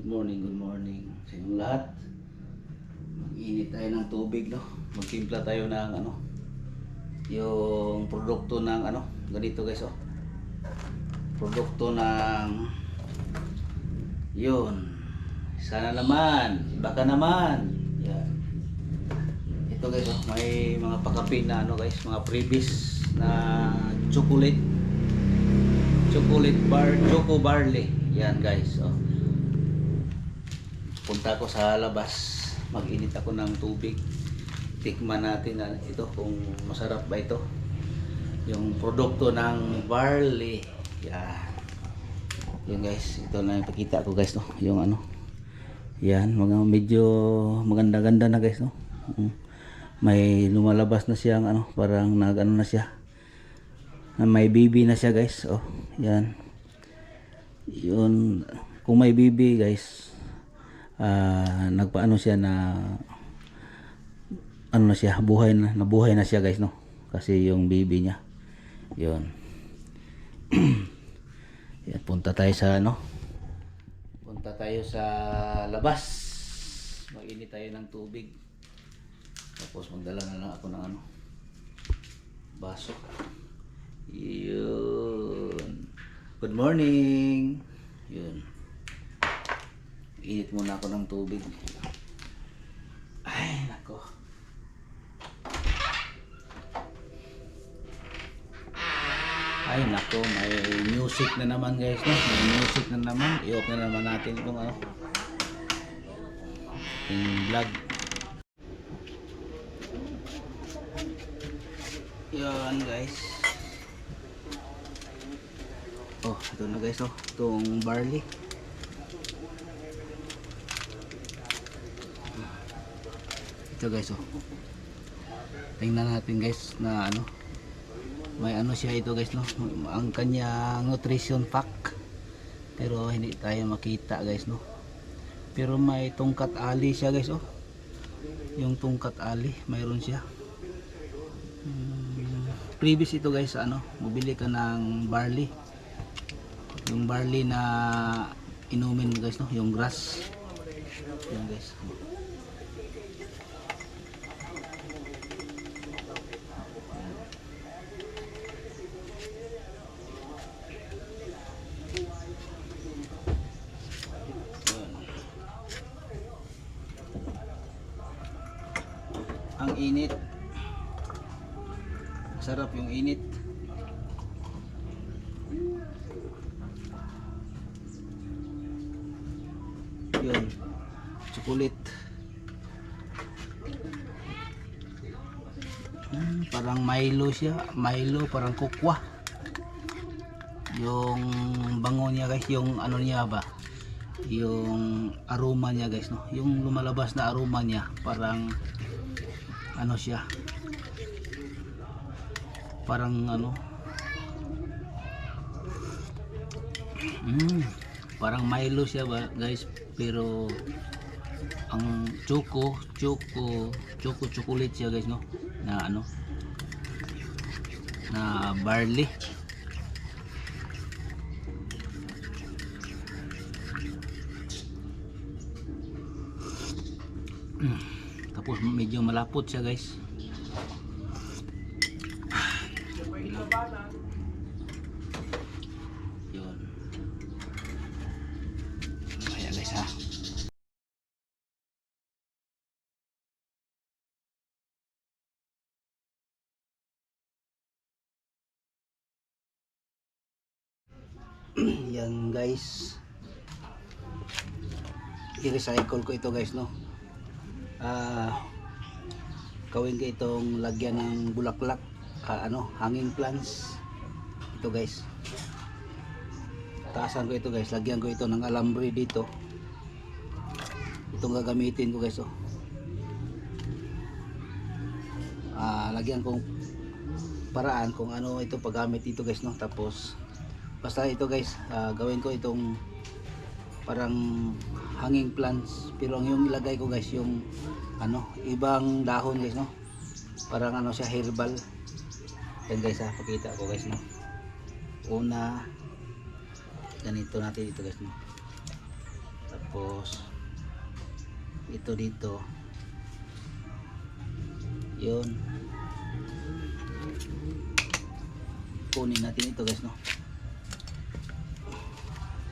Good morning sa inyong lahat. Mag-init tayo ng tubig, no? Magtimpla tayo ng yung produkto ng ganito guys, oh. Produkto ng yun. Sana naman, baka naman. Yan. Ito guys, oh, may mga pakapin na guys, mga previous na chocolate bar, choco barley. Yan guys, oh. Punta ko sa labas, mag-init ako ng tubig. Tikman natin na ito kung masarap ba ito. Yung produkto ng barley. Yan. Yan guys, ito na yung pakita ko guys, no. Yung yan, mga medyo maganda-ganda na guys, no. May lumalabas na siyang parang na siya. May baby na siya guys, oh. Yan. Yun, kung may baby guys, nagpaano siya na na siya, nabuhay na siya guys, no, kasi yung baby niya yun. Yan, punta tayo sa labas, mag-init tayo ng tubig, tapos magdala na lang ako ng baso. Yun, good morning. Yun, init muna ako ng tubig. Ay, nako. Ay, nako. May music na naman guys, no? May music na naman. I-off na naman natin itong yung vlog. Yan guys. Oh, ito na guys, oh. Itong barley. Ito guys, oh. Tingnan natin guys na may siya ito guys, no. Ang kanyang nutrition pack. Pero hindi tayo makita guys, no. Pero may tungkat ali siya guys, oh. Yung tungkat ali, mayroon siya. Previous ito guys, mabili ka ng barley. Yung barley na inumin guys, no, yung grass. Yan guys. Ang init. Sarap yung init. Yun, chocolate. Parang Milo siya. Milo, parang kokwa. Yung bango niya guys, yung niya ba, yung aroma niya guys, no. Yung lumalabas na aroma niya, parang siya, parang parang Milo siya ba guys, pero ang chocolate siya guys, no, na na barley. Tapos medyo malapot siya guys. Yun. Ayan guys, ha. Yan guys, i-recycle ko ito guys, no. Gawin ko itong lagyan ng bulaklak, hanging plants. Ito guys, taasan ko ito guys, lagyan ko ito ng alambre dito. Itong gagamitin ko guys, oh. Lagyan kong paraan kung ito paggamit dito guys, no. Tapos basta ito guys, gawin ko itong parang hanging plants, pero ang yung ilagay ko guys, yung ibang dahon guys, no. Parang siya, herbal. Yan guys, pakita ko guys, no. Una, ganito natin ito guys, no. Tapos ito dito. Yun. Kunin natin ito guys, no.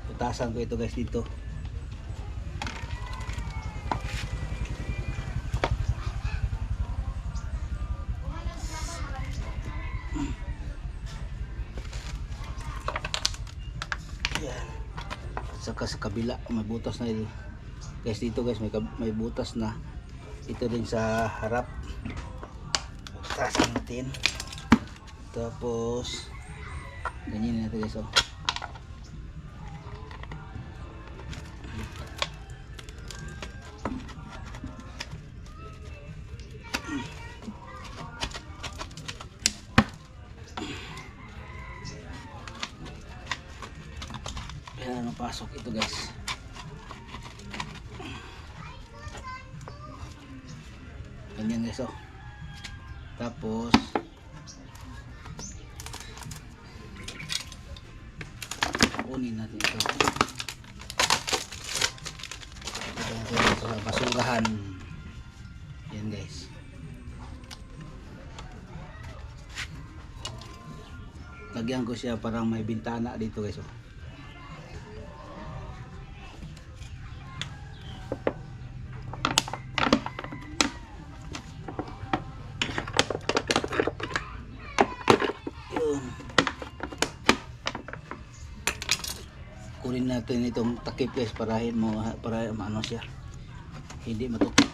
Putasan ko ito guys dito. Yan. Saka sa kabila may butas na ito guys, dito guys may butas na. Ito din sa harap. Putasan natin. Tapos ganyan natin guys, oh. Kaya napasok ito guys. Ganyan guys, oh. Tapos kunin natin ito. Ito sa basurahan. Yan guys. Lagyan ko siya parang may bintana dito guys, oh. Kunin natin itong takip guys para maano siya, hindi matupi.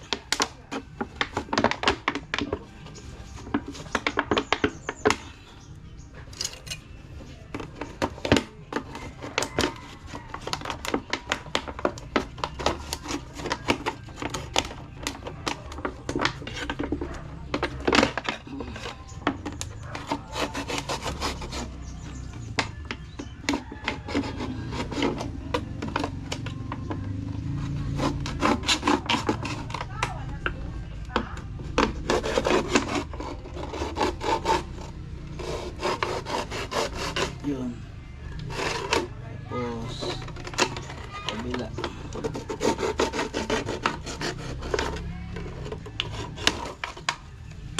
Yun. Tapos kabila.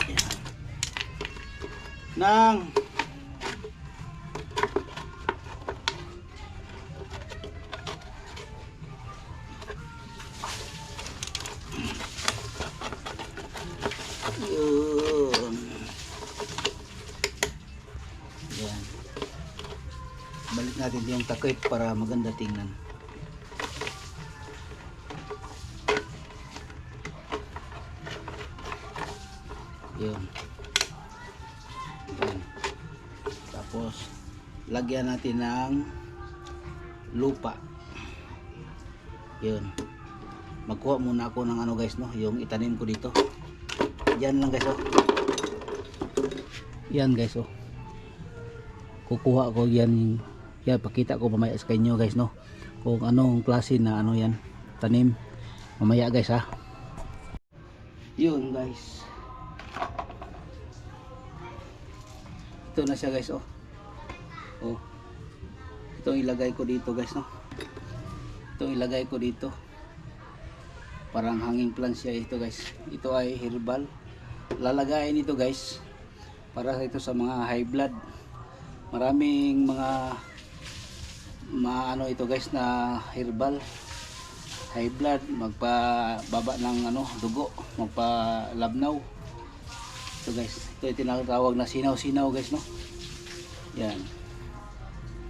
Yan. Nang yun. Yan. Balik natin yung takip para maganda tingnan. Yun. Yun. Tapos lagyan natin ng lupa. Yun. Magkuha muna ako ng ano guys, no, yung itanim ko dito. Yan lang guys, oh. Yan guys, oh. Kukuha ko yan. Yan, pakita ko mamaya sa inyo guys, no, kung anong klase na ano yan, tanim. Mamaya guys, ha. Yun guys. Ito na siya guys, oh. Oh. Itong ilagay ko dito guys, no. Itong ilagay ko dito. Parang hanging plant siya ito guys. Ito ay herbal. Lalagayin ito guys para ito sa mga high blood. Maraming mga ano ito guys na herbal high blood, magpababa ng ano dugo, magpalabnaw. Ito guys, ito yung tinatawag na sinaw-sinaw guys, no. Yan.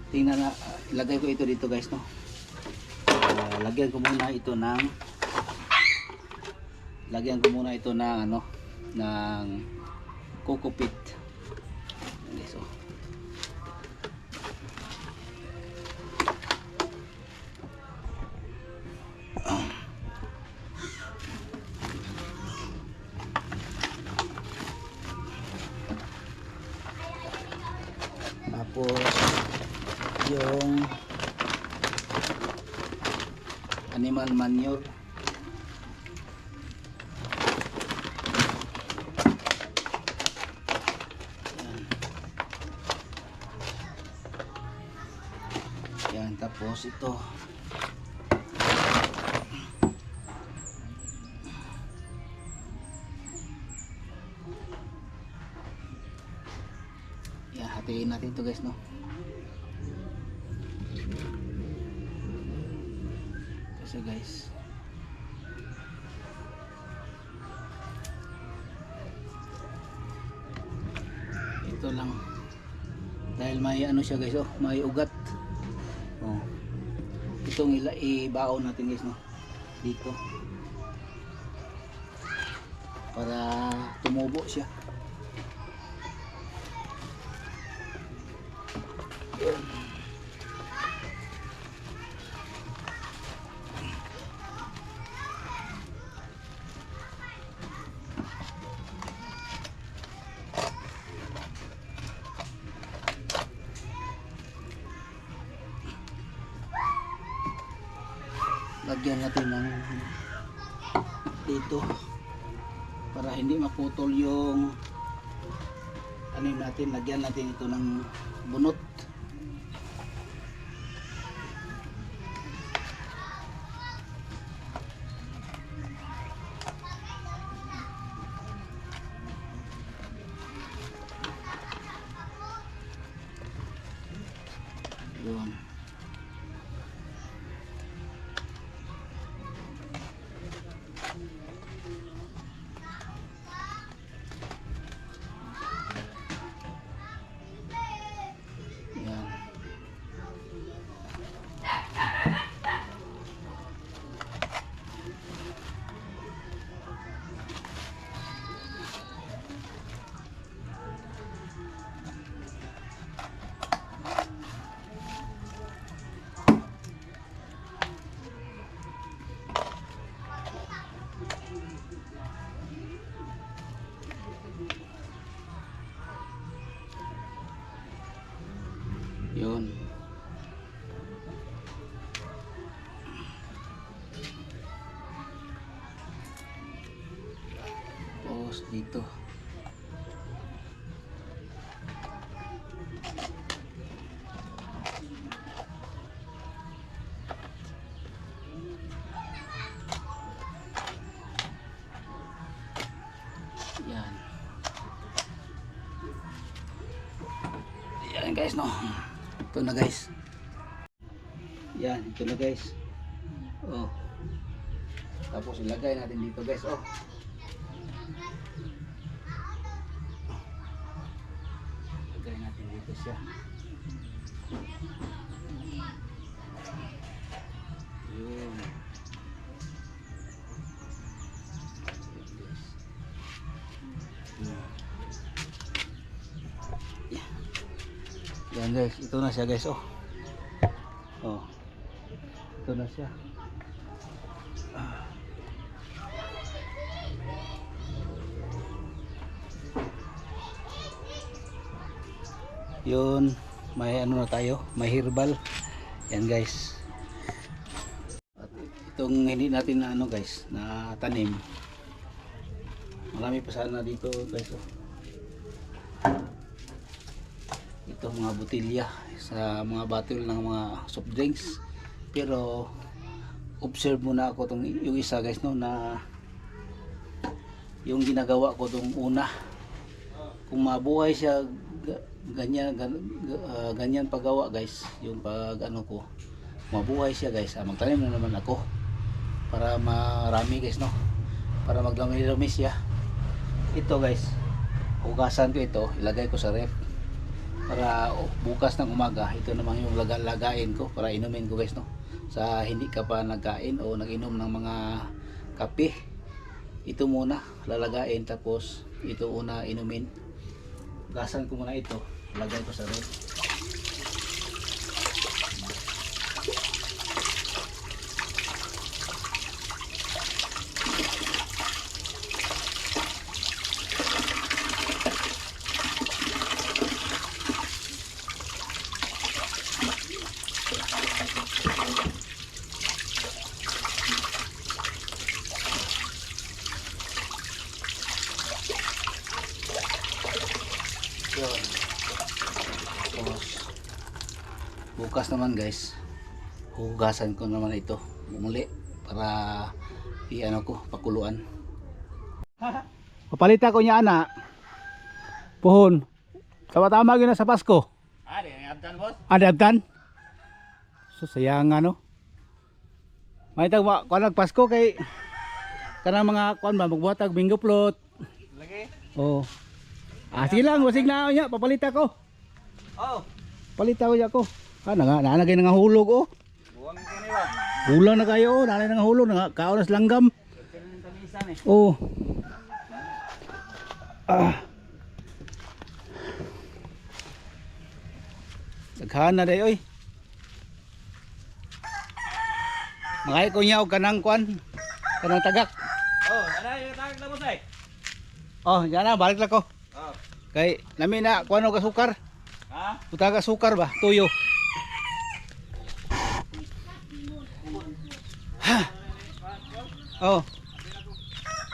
Tingnan na, ilagay ko ito dito guys, no. Lagyan ko muna ito ng ano, ng coco peat. Yan guys, oh. Tapos yung animal manure. Yan, tapos ito Hatiin natin ito guys, no. Kasi guys, ito lang dahil may ano siya guys, oh, may ugat. Oh. Itong ibaon natin guys, no, dito para tumubo siya. Lagyan natin ng dito para hindi maputol yung ano natin. Lagyan natin ito ng bunot. Yun. Yun. Tapos dito. Yan. Yan guys, no. Ito na guys. Yan, ito na guys. Oh. Tapos ilagay natin dito guys, oh. Ilagay natin dito siya. Yun. Yan guys, ito na siya guys, oh. Oh. Ito na siya. Yun, may ano na tayo, may herbal. Yan guys. At itong hindi natin na ano guys, na tanim. Marami pa sana dito guys, oh. Ito mga botilya sa mga bottle ng mga soft drinks. Pero observe muna ako tong yung isa guys, no, na yung ginagawa ko tong una. Kung mabuhay siya ganyan ganyan paggawa guys, yung pag ano ko mabuhay siya guys, magtanim na naman ako para marami guys, no, para maglami-lami siya. Ito guys, hugasan ko ito, ilagay ko sa ref para bukas ng umaga ito naman yung lagain ko para inumin ko guys, no, sa hindi ka pa nagkain o nag-inom ng mga kape. Ito muna lalagain, tapos ito una inumin. Hugasan ko muna ito, lagay ko sa ref. Yun. Tapos bukas naman guys, hugasan ko naman ito muli para i-ano ko, pakuluan. Papalita ko niya ana. Puhon. Tama-tama gyud na sa Pasko. Di ngabtan boss. Adabtan. So sayang ano. May tagwa kuan Pasko kay kanang mga kuan ba magbuhatag bingo plot. Lagi. Oh. Sige lang, wasig na nya papalita ko. Oh. Palita ko ako. Nanagay na nga hulog oh. Buwang ko ni ba. Ulang na kayo oh, nanay na nga hulog na kaonas langgam. Oh. Daghana day oy. Mangay ko niya og kanang kuan. Kanang tagak. Oh, ana yung tagak na boss ay. Oh, yan na balik lang ko. Oh. Kay nami na kuan og sukar. Ha? Utaga sukar ba? Tuyo. Ha. Oh.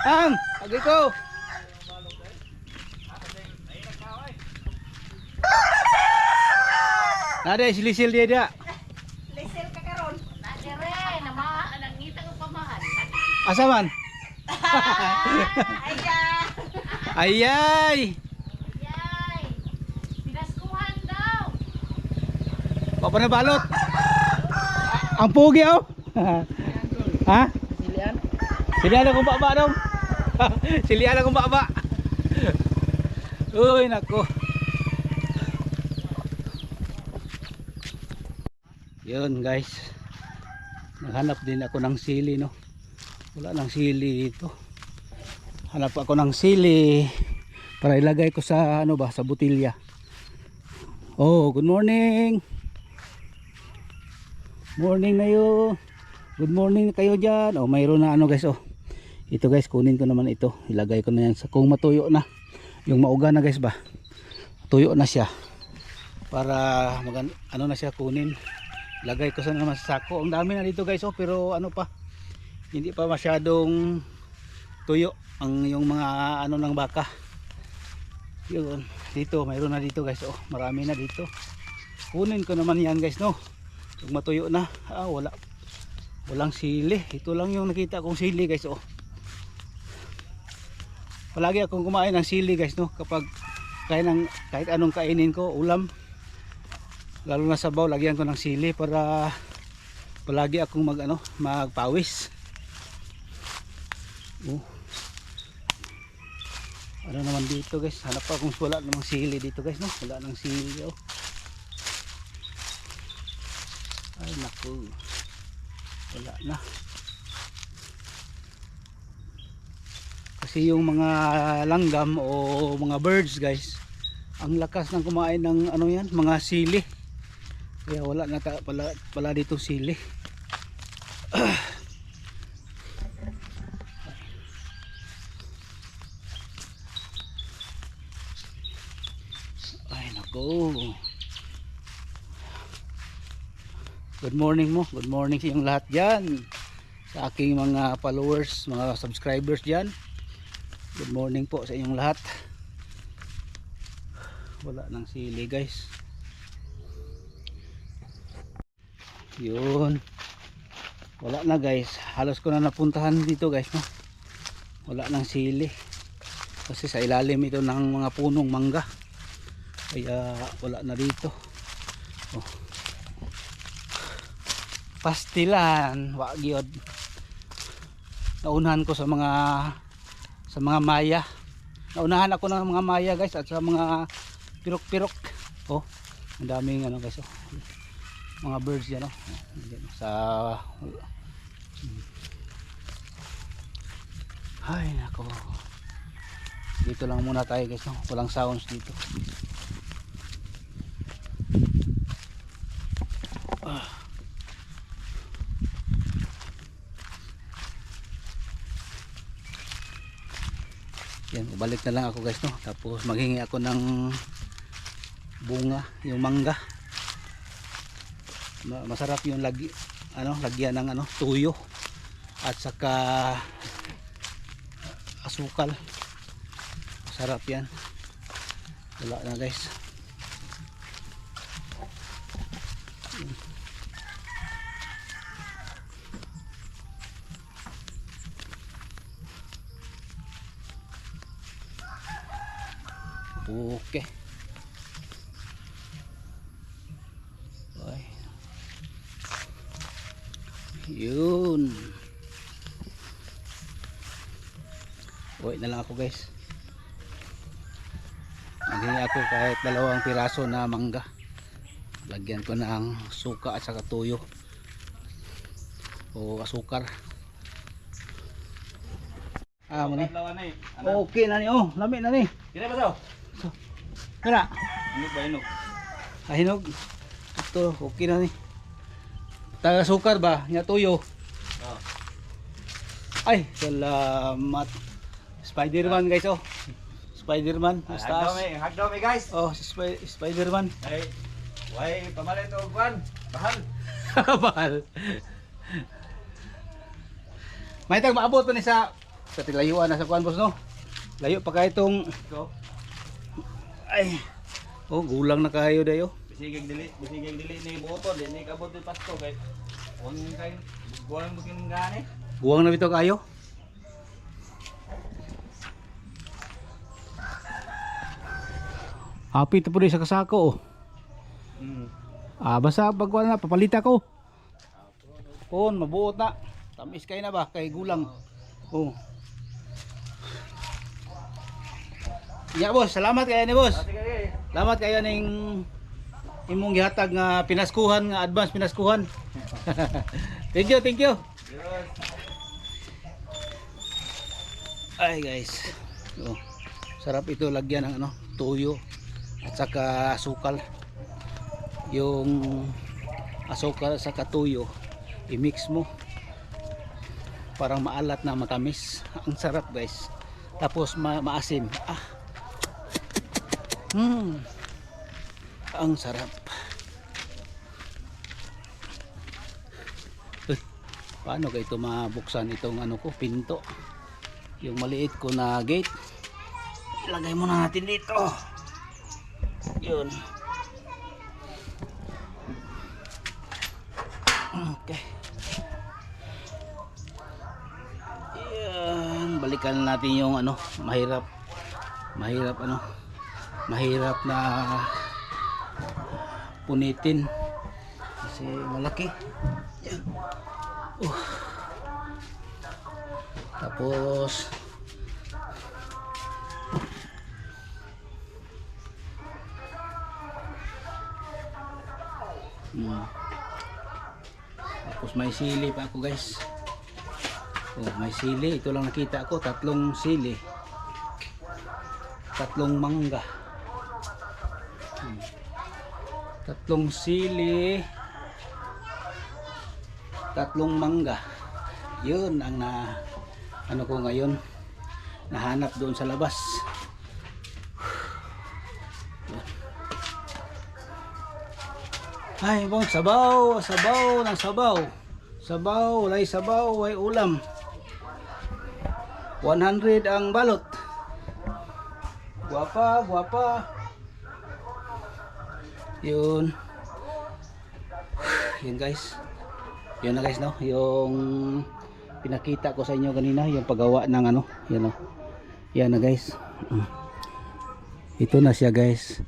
Ang, agi ko. Nade silisil dia dia. Lesel ka karon. Nadere na nangita ko pamahal. Asa man? Aya. Ayay. Yay. Pinaskuhan daw. Papa na balot. Ang pugi oh. Ha? Silian. Silian akong baba dong. Silian akong baba. Uy nako. Yun guys. Naghanap din ako ng sili no. Wala nang sili dito. Hanap ako ng sili para ilagay ko sa ano ba, sa botilya. Oh, good morning. Morning na yo. Good morning kayo diyan. Oh, mayroon na ano guys oh. Ito guys, kunin ko naman ito. Ilagay ko na yan sa kung matuyo na. Yung mauga na guys ba. Tuyo na siya. Para ano na siya kunin. Ilagay ko sa naman sa sako. Ang dami na dito guys oh, pero ano pa. Hindi pa masyadong tuyo ang yung mga ano ng baka. Yun, dito mayroon na dito guys oh. Marami na dito. Kunin ko naman yan guys no. Pag matuyo na, walang sili. Ito lang yung nakita kong sili guys oh. Palagi akong kumain ng sili guys no, kapag kahit anong kainin ko, ulam, lalo na sabaw, lagyan ko ng sili para palagi akong magpawis. Ano naman dito guys, hanap pa kung wala namang sili dito guys no, wala nang sili oh. Ay naku, wala na. Kasi yung mga langgam o mga birds guys, ang lakas ng kumain ng ano yan, mga sili. Kaya wala na pala dito sili. Ay nako. Good morning mo. Good morning sa inyong lahat dyan. Sa aking mga followers, mga subscribers dyan. Good morning po sa inyong lahat. Wala nang sili guys. Yun. Wala na guys. Halos ko na napuntahan dito guys no. Wala nang sili. Kasi sa ilalim ito ng mga punong mangga. Kaya wala na dito. Oh. Pastilan, wa gyud. Naunahan ko sa mga maya. Naunahan ako ng mga maya guys at sa mga pirok-pirok. Oh, ang daming ano guys oh. Mga birds yan oh. Sa ay nako. Dito lang muna tayo guys no. Walang sounds dito. Yan, balik na lang ako guys no. Tapos maghingi ako ng bunga, yung mangga. Masarap yung lagyan ng tuyo at saka asukal. Masarap yan. Wala na guys. Okay. Yun. Uwi na lang ako guys. Maghingi ako kahit 2 piraso na mangga. Lagyan ko ng suka at saka tuyo. O asukar. Mo ni. Lawan na eh. Ano? Okay na ni. Oh, lami na ni. Kira ba daw? Kana. Hinog ba hinog? Hinog. Ito, okay na ni. Taga sukar ba? Nya tuyo. Oh. Ay, salamat. Spider-Man guys oh. Spider-Man. Hagdaw mi guys. Oh, si Spider-Man. Ay. Why pamalit og kwan? Bahal. Bahal. May tag maabot pa ni sa tilayuan na sa kuan boss no. Layo pa kay itong Go. ay. Oh, gulang na kayo dayo. Bisigig dili ni buoton, di ni kabot ni pasto kay. Wang kay guwang mo kinungani. Guwang na bitaw kayo. Happy to po sa kasako oh. Basta pag wala na papalita ko. Kon mabuot na. Tamis kay na ba kay gulang. Oh. Ya boss, salamat kayo ni boss. Sige. Salamat kayo ning imong gihatag nga pinaskuhan nga advance pinaskuhan. Thank you, thank you. Ay guys. Oh. Sarap ito lagyan ng ano, tuyo at saka asukal. Yung asukal sa katuyo i-mix mo parang maalat na matamis. Ang sarap guys. Tapos maasim. Ang sarap. Paano kayo ito mabuksan itong ano ko, pinto? Yung maliit ko na gate. Ilagay muna natin dito. Yun. Okay. Yan, balikan natin yung ano, mahirap na punitin kasi malaki. Yan. Tapos tapos may sili pa ako guys. May sili, ito lang nakita ko, 3 sili, 3 mangga, 3 sili, 3 mangga. Yun ang ano ko ngayon nahanap doon sa labas. Ay bong, sabaw ng sabaw, walay sabaw, way ulam. 100 ang balot. Guwapa. Yun guys. Yun na guys no, yung pinakita ko sa inyo kanina, yung paggawa ng ano, yan no. Yan na guys. Ito na siya guys.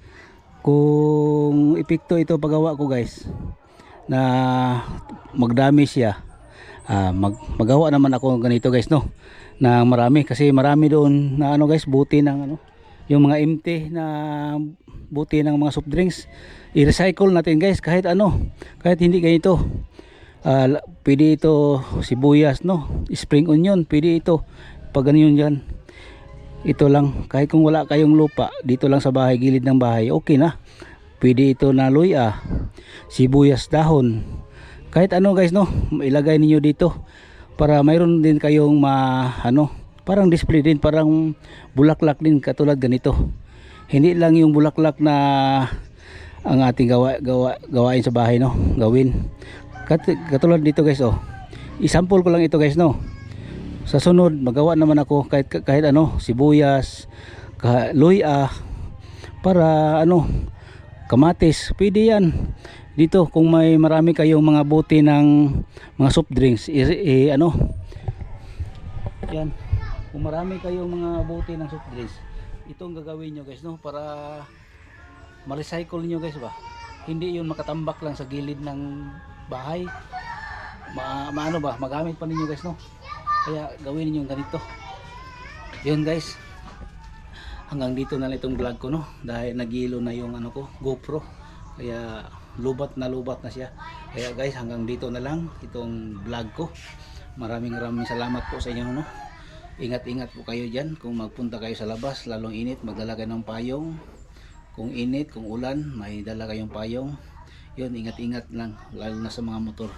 Kung epekto ito paggawa ko guys na magdami siya, magawa naman ako ganito guys no, na marami, kasi marami doon na ano guys, buti ng ano, yung mga empty na buti ng mga soft drinks, i-recycle natin guys. Kahit ano, kahit hindi ganito, pwede ito sibuyas no, spring onion, pwede ito pag ganyan dyan. Ito lang, kahit kung wala kayong lupa dito lang sa bahay, gilid ng bahay, okay na. Pwede ito na luya, sibuyas dahon, kahit ano guys no, ilagay niyo dito para mayroon din kayong ano, parang display din, parang bulaklak din katulad ganito. Hindi lang yung bulaklak na ang ating gawain sa bahay no, gawin. Katulad dito guys oh. I-sample ko lang ito guys no. Sa sunod magawa naman ako kahit ano, sibuyas, luya, para ano, kamatis, pwede yan dito. Kung may marami kayong mga bote ng mga soft drinks, ano yan, kung marami kayong mga bote ng soft drinks, itong gagawin nyo guys no, para ma-recycle nyo guys ba. Hindi yun makatambak lang sa gilid ng bahay. maano ba, magamit pa ninyo guys, no? Kaya gawin niyo ganito. Yun guys, hanggang dito na lang itong vlog ko, no? Dahil nagilo na yung ano ko, GoPro. Kaya lubat na siya. Kaya guys, hanggang dito na lang itong vlog ko. Maraming salamat po sa inyo, no? Ingat-ingat po kayo dyan. Kung magpunta kayo sa labas, lalong init, magdala kayo ng payong. Kung init, kung ulan, may dala kayong payong. Yun, ingat-ingat lang, lalo na sa mga motor.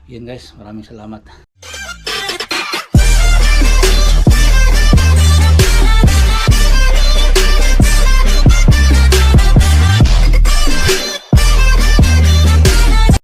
Yun guys, maraming salamat.